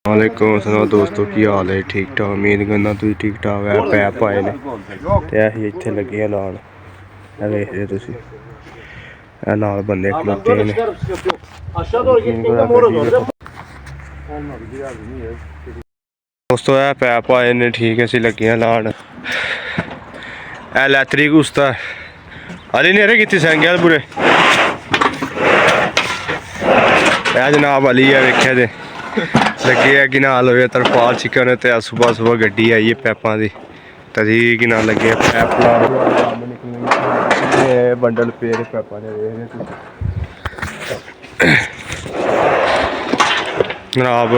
वालेकुम अस्सलाम दोस्तों की हाल है ठीक ठाक उम्मीद करना तुम ठीक ठाक है पैप आए ने ते असीं इत्थे लगे लान वेखदे तुसीं नाल बंदे खलोते ने दोस्तों है पैप आए ने ठीक है असीं लगे लान लैत्री घुसता अली नेरे कीती सैंगल पूरे जनाब अली है वेख्या दे लगे है कि ना लवे तरपाल चिकन ते सुबह सुबह गड्डी आई है पैपां दी तभी कि ना लगे पैप बंडल पेड़ पैपां दे जनाब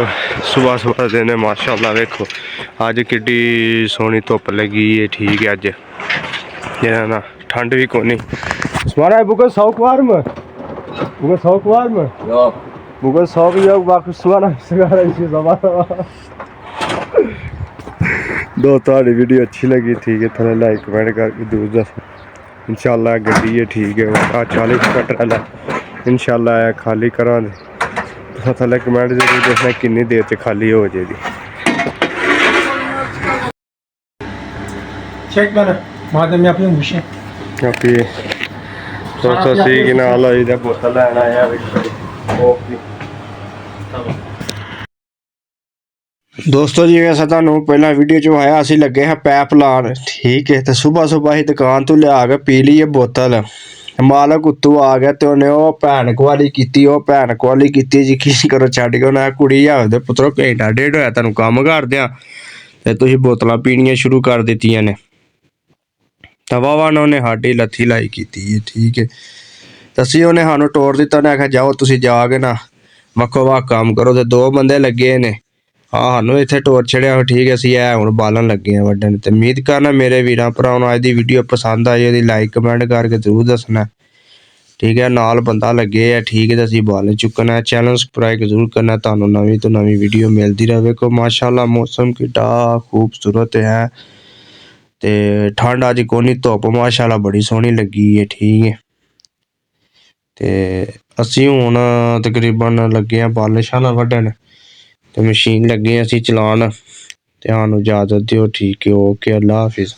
सुबह सुबह दिन माशाअल्लाह वेखो अज कि सोहनी धुप्प लगी है ठीक है अज ना ठंड भी कोनी स्मारा बुका सौक वार्म बुका सौक वार्म बुका सौक या बाकी सुवाना सगारा इसी ज़बान दो ताड़ी वीडियो अच्छी लगी ठीक है थोड़ा लाइक कमेंट करके दूर दस इंशाल्लाह गड्डी है ठीक है 40 पेट्रोल है इंशाल्लाह खाली करा दे थोड़ा कमेंट जरूर दसना कितनी देर च खाली हो जाएगी चेक कर मादे में अपनी मुशे काफी दोस्तों सी कि ना लो इधर बोतल लेना आया दोस्तों जी वैसे तुहानू पहला वीडियो च आया असीं लगे हैं पैप लान ठीक है तो सुबह सुबह ही दुकान तो लिया के पी ली है बोतल मालक उत्तू आ गया तो उन्हें वो भैन कुआली की यकीन करो छड्ड के उन्हें कुड़ी आखदे पुत्रो घंटा डेढ़ होया तुहानू कम्म करदियां ते तुसीं बोतलां पीनियां शुरू कर दित्तियां ने तो वावा ने उन्हें साडी लत्थी लाई की ठीक है दसी उन्हें सानू टोर दित्ता उन्हें आख्या जाओ तुसीं जाके ना वक्खो वक्ख कम्म करो ते दो बंदे लगे ने हाँ सानू इत्थे टोर छड़िया ठीक है असीं हुण बालन लगे हैं वड्डन ते उम्मीद करना मेरे वीरां भरावां नूं अज दी वीडियो पसंद आई ओहदी लाइक कमेंट करके जरूर दसना ठीक है नाल बंदा लगे है ठीक है असीं बालन चुकना चैनल सबसक्राइब जरूर करना तुहानू नवीं तो नवीं वीडियो मिलती रहे को माशाअल्लाह मौसम किड्डा खूबसूरत है ते ठंड अज कोनी धुप्प माशाअल्लाह बड़ी सोहनी लगी है ठीक है ते असीं हुण तकरीबन लगे हैं बालन शालन वड्डन तो मशीन लगे असीं चलान ते सानू इजाजत दिओ ठीक है ओके अल्लाह हाफिज़।